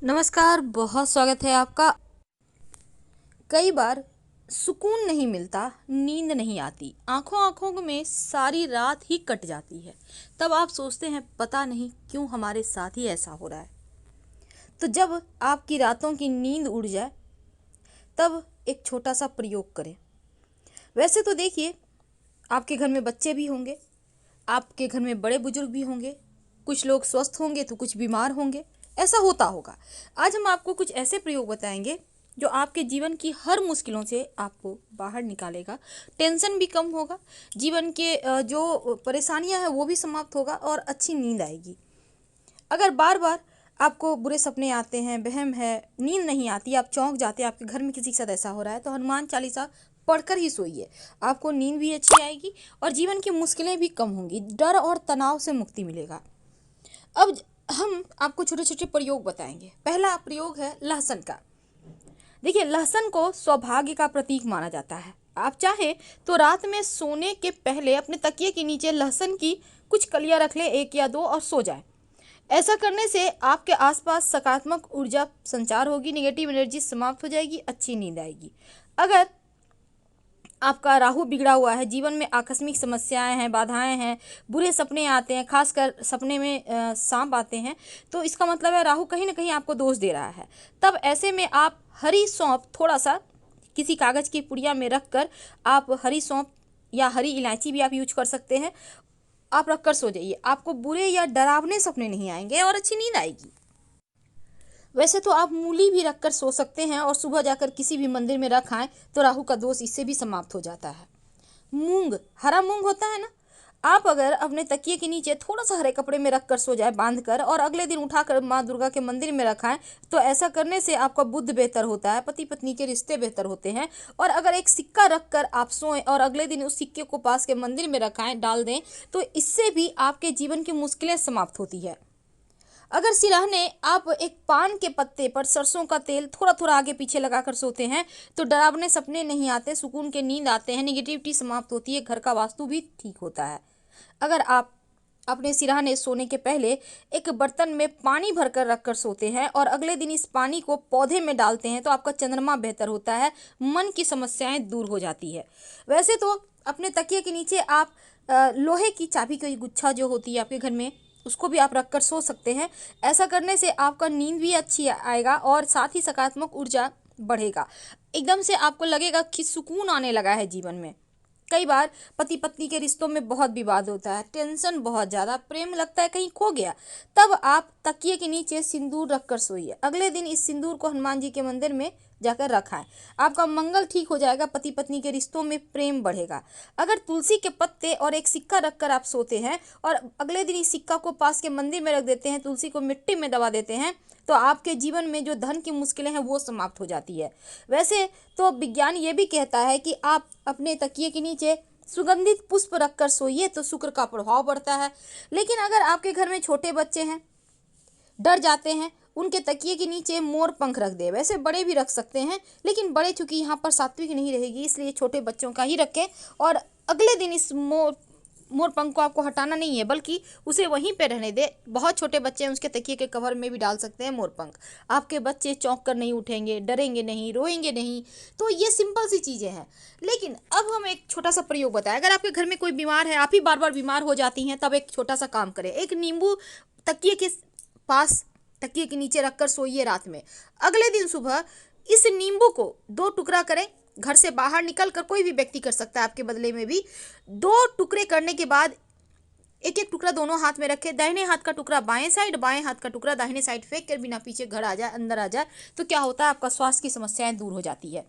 नमस्कार, बहुत स्वागत है आपका। कई बार सुकून नहीं मिलता, नींद नहीं आती, आंखों आंखों में सारी रात ही कट जाती है। तब आप सोचते हैं पता नहीं क्यों हमारे साथ ही ऐसा हो रहा है। तो जब आपकी रातों की नींद उड़ जाए तब एक छोटा सा प्रयोग करें। वैसे तो देखिए, आपके घर में बच्चे भी होंगे, आपके घर में बड़े बुजुर्ग भी होंगे, कुछ लोग स्वस्थ होंगे तो कुछ बीमार होंगे, ऐसा होता होगा। आज हम आपको कुछ ऐसे प्रयोग बताएंगे जो आपके जीवन की हर मुश्किलों से आपको बाहर निकालेगा। टेंशन भी कम होगा, जीवन के जो परेशानियां हैं वो भी समाप्त होगा और अच्छी नींद आएगी। अगर बार बार आपको बुरे सपने आते हैं, वहम है, नींद नहीं आती, आप चौंक जाते हैं, आपके घर में किसी के साथ ऐसा हो रहा है, तो हनुमान चालीसा पढ़कर ही सोइए। आपको नींद भी अच्छी आएगी और जीवन की मुश्किलें भी कम होंगी, डर और तनाव से मुक्ति मिलेगा। अब हम आपको छोटे छोटे प्रयोग बताएंगे। पहला प्रयोग है लहसुन का। देखिए, लहसुन को सौभाग्य का प्रतीक माना जाता है। आप चाहे तो रात में सोने के पहले अपने तकिए के नीचे लहसुन की कुछ कलियां रख लें, एक या दो, और सो जाएं। ऐसा करने से आपके आसपास सकारात्मक ऊर्जा संचार होगी, नेगेटिव एनर्जी समाप्त हो जाएगी, अच्छी नींद आएगी। अगर आपका राहु बिगड़ा हुआ है, जीवन में आकस्मिक समस्याएं हैं, बाधाएं हैं, बुरे सपने आते हैं, खासकर सपने में सांप आते हैं, तो इसका मतलब है राहु कहीं ना कहीं आपको दोष दे रहा है। तब ऐसे में आप हरी सौंफ थोड़ा सा किसी कागज़ की पुड़िया में रख कर, आप हरी सौंफ या हरी इलायची भी आप यूज कर सकते हैं, आप रख कर सो जाइए। आपको बुरे या डरावने सपने नहीं आएंगे और अच्छी नींद आएगी। वैसे तो आप मूली भी रखकर सो सकते हैं और सुबह जाकर किसी भी मंदिर में रख आएं तो राहु का दोष इससे भी समाप्त हो जाता है। मूंग, हरा मूंग होता है ना, आप अगर अपने तकिए के नीचे थोड़ा सा हरे कपड़े में रखकर सो जाए बांध कर, और अगले दिन उठाकर माँ दुर्गा के मंदिर में रखाएं, तो ऐसा करने से आपका बुद्ध बेहतर होता है, पति पत्नी के रिश्ते बेहतर होते हैं। और अगर एक सिक्का रखकर आप सोएं और अगले दिन उस सिक्के को पास के मंदिर में रखाएं, डाल दें, तो इससे भी आपके जीवन की मुश्किलें समाप्त होती है। अगर सिरहाने आप एक पान के पत्ते पर सरसों का तेल थोड़ा थोड़ा आगे पीछे लगाकर सोते हैं तो डरावने सपने नहीं आते, सुकून के नींद आते हैं, निगेटिविटी समाप्त होती है, घर का वास्तु भी ठीक होता है। अगर आप अपने सिरहाने सोने के पहले एक बर्तन में पानी भरकर रखकर सोते हैं और अगले दिन इस पानी को पौधे में डालते हैं तो आपका चंद्रमा बेहतर होता है, मन की समस्याएं दूर हो जाती है। वैसे तो अपने तकिए के नीचे आप लोहे की चाबी की गुच्छा जो होती है आपके घर में, उसको भी आप रख कर सो सकते हैं। ऐसा करने से आपका नींद भी अच्छी आएगा और साथ ही सकारात्मक ऊर्जा बढ़ेगा। एकदम से आपको लगेगा कि सुकून आने लगा है जीवन में। कई बार पति पत्नी के रिश्तों में बहुत विवाद होता है, टेंशन बहुत ज़्यादा, प्रेम लगता है कहीं खो गया, तब आप तकिए के नीचे सिंदूर रखकर सोइए। अगले दिन इस सिंदूर को हनुमान जी के मंदिर में जाकर रखाएं, आपका मंगल ठीक हो जाएगा, पति पत्नी के रिश्तों में प्रेम बढ़ेगा। अगर तुलसी के पत्ते और एक सिक्का रखकर आप सोते हैं और अगले दिन इस सिक्का को पास के मंदिर में रख देते हैं, तुलसी को मिट्टी में दबा देते हैं, तो आपके जीवन में जो धन की मुश्किलें हैं वो समाप्त हो जाती है। वैसे तो विज्ञान ये भी कहता है कि आप अपने तकिए के नीचे सुगंधित पुष्प रखकर सोइए तो शुक्र का प्रभाव बढ़ता है। लेकिन अगर आपके घर में छोटे बच्चे हैं, डर जाते हैं, उनके तकिए के नीचे मोर पंख रख दे। वैसे बड़े भी रख सकते हैं, लेकिन बड़े चूंकि यहाँ पर सात्विक नहीं रहेगी इसलिए छोटे बच्चों का ही रखें। और अगले दिन इस मोर पंख को आपको हटाना नहीं है, बल्कि उसे वहीं पे रहने दे। बहुत छोटे बच्चे हैं, उसके तकिए के कवर में भी डाल सकते हैं मोर पंख। आपके बच्चे चौंक कर नहीं उठेंगे, डरेंगे नहीं, रोएंगे नहीं। तो ये सिंपल सी चीज़ें हैं। लेकिन अब हम एक छोटा सा प्रयोग बताएं। अगर आपके घर में कोई बीमार है, आप ही बार बार बीमार हो जाती हैं, तब एक छोटा सा काम करें। एक नींबू तकिए के पास, तकिए के नीचे रखकर सोइए रात में। अगले दिन सुबह इस नींबू को 2 टुकड़ा करें। घर से बाहर निकल कर कोई भी व्यक्ति कर सकता है आपके बदले में भी। 2 टुकड़े करने के बाद एक एक टुकड़ा दोनों हाथ में रखे, दाहिने हाथ का टुकड़ा बाएं साइड, बाएं हाथ का टुकड़ा दाहिने साइड फेंक कर बिना पीछे घर आ जाए, अंदर आ जाए, तो क्या होता है, आपका स्वास्थ्य की समस्याएं दूर हो जाती है।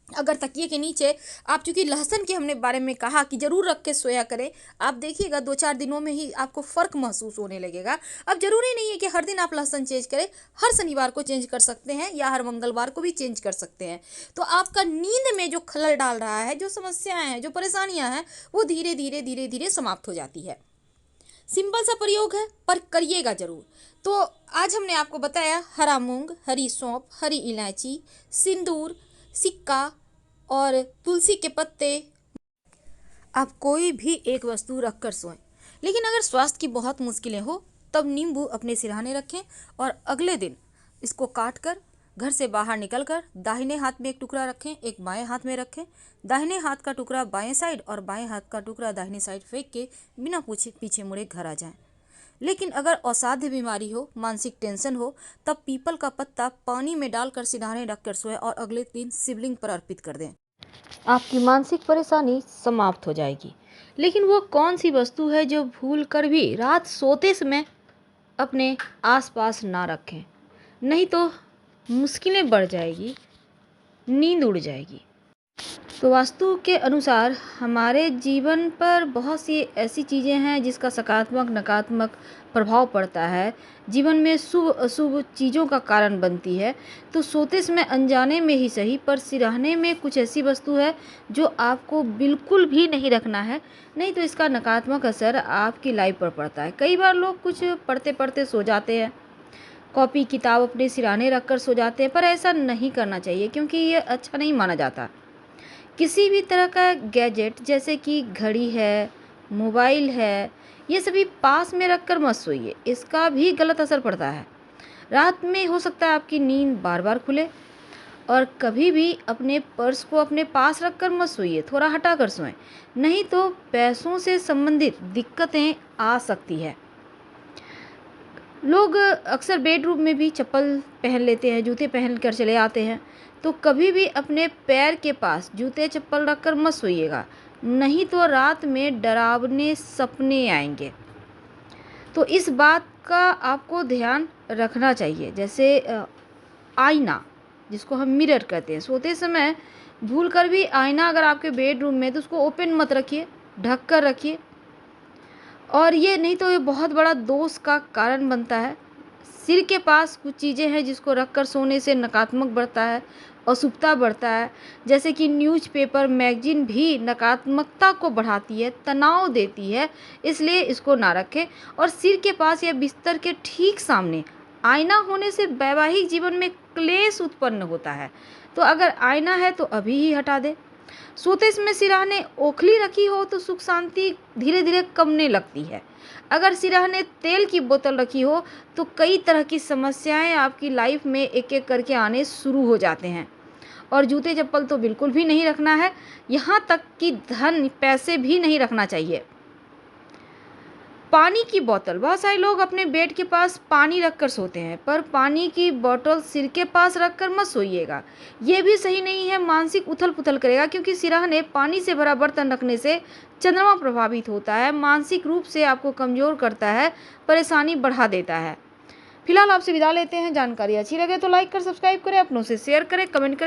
अगर तकिए के नीचे आप, चूंकि लहसुन के हमने बारे में कहा कि जरूर रख के सोया करें, आप देखिएगा 2-4 दिनों में ही आपको फ़र्क महसूस होने लगेगा। अब जरूरी नहीं है कि हर दिन आप लहसुन चेंज करें, हर शनिवार को चेंज कर सकते हैं या हर मंगलवार को भी चेंज कर सकते हैं। तो आपका नींद में जो खलल डाल रहा है, जो समस्याएं हैं, जो परेशानियां हैं, वो धीरे धीरे धीरे धीरे समाप्त हो जाती है। सिंपल सा प्रयोग है पर करिएगा जरूर। तो आज हमने आपको बताया हरा मूंग, हरी सौंफ, हरी इलायची, सिंदूर, सिक्का और तुलसी के पत्ते। आप कोई भी एक वस्तु रखकर सोएं। लेकिन अगर स्वास्थ्य की बहुत मुश्किलें हो तब नींबू अपने सिरहाने रखें और अगले दिन इसको काट कर घर से बाहर निकलकर दाहिने हाथ में एक टुकड़ा रखें, एक बाएं हाथ में रखें। दाहिने हाथ का टुकड़ा बाएं साइड और बाएं हाथ का टुकड़ा दाहिने साइड फेंक के बिना पूछे पीछे मुड़े घर आ जाएं। लेकिन अगर असाध्य बीमारी हो, मानसिक टेंशन हो, तब पीपल का पत्ता पानी में डालकर सिरहाने रखकर सोएं और अगले दिन शिवलिंग पर अर्पित कर दें। आपकी मानसिक परेशानी समाप्त हो जाएगी। लेकिन वो कौन सी वस्तु है जो भूल कर भी रात सोते समय अपने आसपास ना रखें, नहीं तो मुश्किलें बढ़ जाएगी, नींद उड़ जाएगी। तो वास्तु के अनुसार हमारे जीवन पर बहुत सी ऐसी चीज़ें हैं जिसका सकारात्मक नकारात्मक प्रभाव पड़ता है, जीवन में शुभ अशुभ चीज़ों का कारण बनती है। तो सोते समय अनजाने में ही सही पर सिरहाने में कुछ ऐसी वस्तु है जो आपको बिल्कुल भी नहीं रखना है, नहीं तो इसका नकारात्मक असर आपकी लाइफ पर पड़ता है। कई बार लोग कुछ पढ़ते पढ़ते सो जाते हैं, कॉपी किताब अपने सिरहाने रख कर सो जाते हैं, पर ऐसा नहीं करना चाहिए क्योंकि ये अच्छा नहीं माना जाता। किसी भी तरह का गैजेट जैसे कि घड़ी है, मोबाइल है, ये सभी पास में रख कर मत सोइए, इसका भी गलत असर पड़ता है। रात में हो सकता है आपकी नींद बार बार खुले। और कभी भी अपने पर्स को अपने पास रख कर मत सोइए, थोड़ा हटा कर सोएं, नहीं तो पैसों से संबंधित दिक्कतें आ सकती है। लोग अक्सर बेडरूम में भी चप्पल पहन लेते हैं, जूते पहन कर चले आते हैं, तो कभी भी अपने पैर के पास जूते चप्पल रखकर मत सोइएगा, नहीं तो रात में डरावने सपने आएंगे। तो इस बात का आपको ध्यान रखना चाहिए। जैसे आईना, जिसको हम मिरर कहते हैं, सोते समय भूल कर भी आईना अगर आपके बेडरूम में, तो उसको ओपन मत रखिए, ढक कर रखिए। और ये नहीं तो ये बहुत बड़ा दोष का कारण बनता है। सिर के पास कुछ चीज़ें हैं जिसको रख कर सोने से नकारात्मक बढ़ता है, अशुभता बढ़ता है। जैसे कि न्यूज़पेपर, मैगजीन भी नकारात्मकता को बढ़ाती है, तनाव देती है, इसलिए इसको ना रखें। और सिर के पास या बिस्तर के ठीक सामने आईना होने से वैवाहिक जीवन में क्लेश उत्पन्न होता है, तो अगर आईना है तो अभी ही हटा दें। सोते समय सिरहाने ओखली रखी हो तो सुख शांति धीरे धीरे कमने लगती है। अगर सिरहाने तेल की बोतल रखी हो तो कई तरह की समस्याएं आपकी लाइफ में एक एक करके आने शुरू हो जाते हैं। और जूते चप्पल तो बिल्कुल भी नहीं रखना है, यहाँ तक कि धन पैसे भी नहीं रखना चाहिए। पानी की बोतल, बहुत सारे लोग अपने बेड के पास पानी रखकर सोते हैं, पर पानी की बोतल सिर के पास रखकर मत सोइएगा, ये भी सही नहीं है, मानसिक उथल पुथल करेगा। क्योंकि सिरहाने पानी से भरा बर्तन रखने से चंद्रमा प्रभावित होता है, मानसिक रूप से आपको कमज़ोर करता है, परेशानी बढ़ा देता है। फिलहाल आपसे विदा लेते हैं। जानकारी अच्छी लगे तो लाइक कर सब्सक्राइब करें, अपनों से शेयर करें, कमेंट करें।